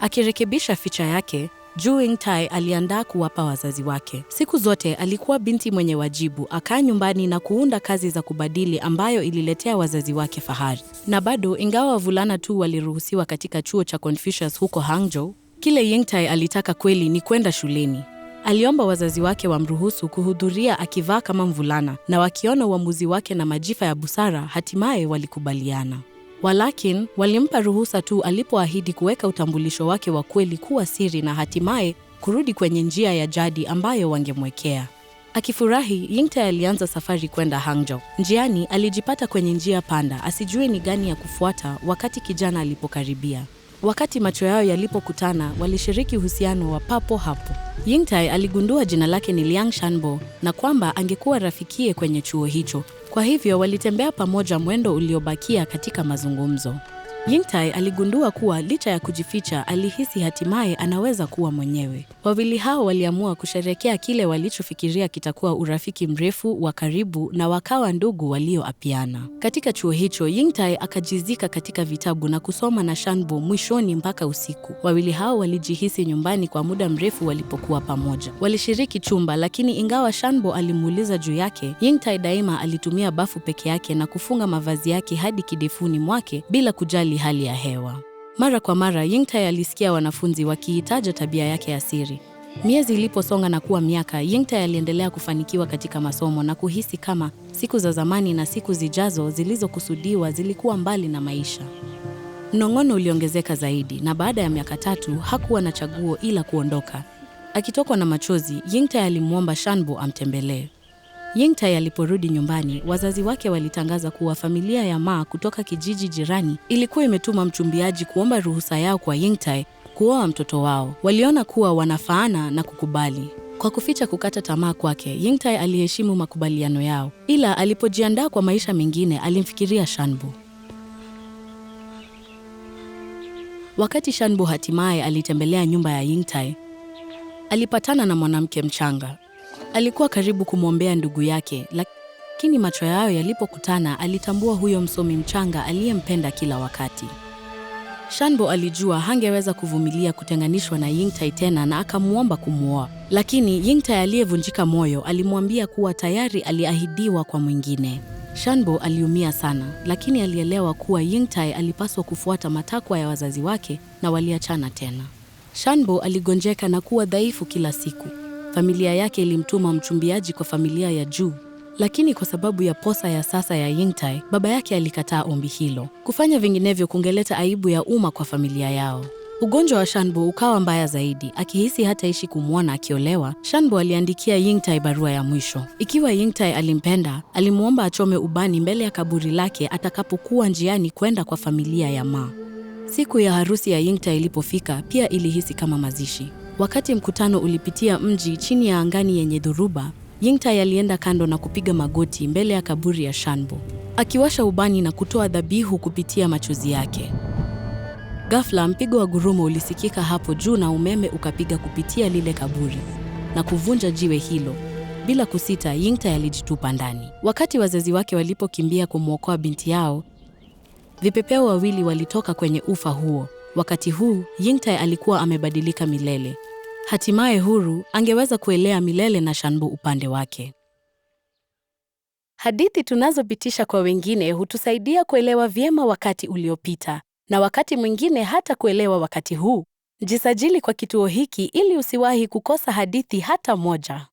Akirekebisha ficha yake, Ju Yingtai aliandaa kuwapa wazazi wake. Siku zote alikuwa binti mwenye wajibu, akaa nyumbani na kuunda kazi za kubadili ambayo ililetea wazazi wake fahari. Na bado, ingawa wavulana tu waliruhusiwa katika chuo cha Confucius huko Hangzhou, kile Yingtai alitaka kweli ni kwenda shuleni. Aliomba wazazi wake wamruhusu kuhudhuria akivaa kama mvulana, na wakiona uamuzi wake na majifa ya busara, hatimaye walikubaliana. Walakin, walimpa ruhusa tu alipoahidi kuweka utambulisho wake wa kweli kuwa siri na hatimaye kurudi kwenye njia ya jadi ambayo wangemwekea. Akifurahi, Yingtai alianza safari kwenda Hangzhou. Njiani, alijipata kwenye njia panda, asijue ni gani ya kufuata wakati kijana alipokaribia. Wakati macho yao yalipokutana, walishiriki uhusiano wa papo hapo. Yingtai aligundua jina lake ni Liang Shanbo na kwamba angekuwa rafikie kwenye chuo hicho. Kwa hivyo walitembea pamoja mwendo uliobakia katika mazungumzo. Yingtai aligundua kuwa licha ya kujificha, alihisi hatimaye anaweza kuwa mwenyewe. Wawili hao waliamua kusherehekea kile walichofikiria kitakuwa urafiki mrefu wa karibu na wakawa ndugu walioapiana. Katika chuo hicho, Yingtai akajizika katika vitabu na kusoma na Shanbo mwishoni mpaka usiku. Wawili hao walijihisi nyumbani kwa muda mrefu walipokuwa pamoja. Walishiriki chumba, lakini ingawa Shanbo alimuuliza juu yake, Yingtai daima alitumia bafu peke yake na kufunga mavazi yake hadi kidefuni mwake bila kujali hali ya hewa. Mara kwa mara, Yingtai alisikia wanafunzi wakiitaja tabia yake ya siri. Miezi iliposonga na kuwa miaka, Yingtai aliendelea kufanikiwa katika masomo na kuhisi kama siku za zamani na siku zijazo zilizokusudiwa zilikuwa mbali na maisha. Mnong'ono uliongezeka zaidi na baada ya miaka 3 hakuwa na chaguo ila kuondoka. Akitokwa na machozi, Yingtai alimwomba Shanbo amtembelee. Yingtai aliporudi nyumbani, wazazi wake walitangaza kuwa familia ya Ma kutoka kijiji jirani ilikuwa imetuma mchumbiaji kuomba ruhusa yao kwa Yingtai kuoa mtoto wao. Waliona kuwa wanafaana na kukubali. Kwa kuficha kukata tamaa kwake, Yingtai aliheshimu makubaliano yao. Ila alipojiandaa kwa maisha mengine, alimfikiria Shanbo. Wakati Shanbo hatimaye alitembelea nyumba ya Yingtai, alipatana na mwanamke mchanga. Alikuwa karibu kumwombea ndugu yake, lakini macho yao yalipokutana, alitambua huyo msomi mchanga aliyempenda kila wakati. Shanbo alijua hangeweza kuvumilia kutenganishwa na Yingtai tena na akamuomba kumuoa. Lakini Yingtai aliyevunjika moyo alimwambia kuwa tayari aliahidiwa kwa mwingine. Shanbo aliumia sana, lakini alielewa kuwa Yingtai alipaswa kufuata matakwa ya wazazi wake na waliachana tena. Shanbo aligonjeka na kuwa dhaifu kila siku. Familia yake ilimtuma mchumbiaji kwa familia ya Ju, lakini kwa sababu ya posa ya sasa ya Yingtai, baba yake alikataa ombi hilo. Kufanya vinginevyo kungeleta aibu ya umma kwa familia yao. Ugonjwa wa Shanbo ukawa mbaya zaidi. Akihisi hataishi kumwona akiolewa, Shanbo aliandikia Yingtai barua ya mwisho. Ikiwa Yingtai alimpenda, alimuomba achome ubani mbele ya kaburi lake atakapokuwa njiani kwenda kwa familia ya Ma. Siku ya harusi ya Yingtai ilipofika, pia ilihisi kama mazishi. Wakati mkutano ulipitia mji chini ya angani yenye dhoruba, Yingtai alienda kando na kupiga magoti mbele ya kaburi ya Shanbo, akiwasha ubani na kutoa dhabihu kupitia machozi yake. Ghafla mpigo wa gurumo ulisikika hapo juu na umeme ukapiga kupitia lile kaburi na kuvunja jiwe hilo. Bila kusita, Yingtai alijitupa ndani. Wakati wazazi wake walipokimbia kumwokoa binti yao, vipepeo wawili walitoka kwenye ufa huo. Wakati huu, Yingtai alikuwa amebadilika milele. Hatimaye huru, angeweza kuelea milele na Shanbo upande wake. Hadithi tunazopitisha kwa wengine hutusaidia kuelewa vyema wakati uliopita, na wakati mwingine hata kuelewa wakati huu. Jisajili kwa kituo hiki ili usiwahi kukosa hadithi hata moja.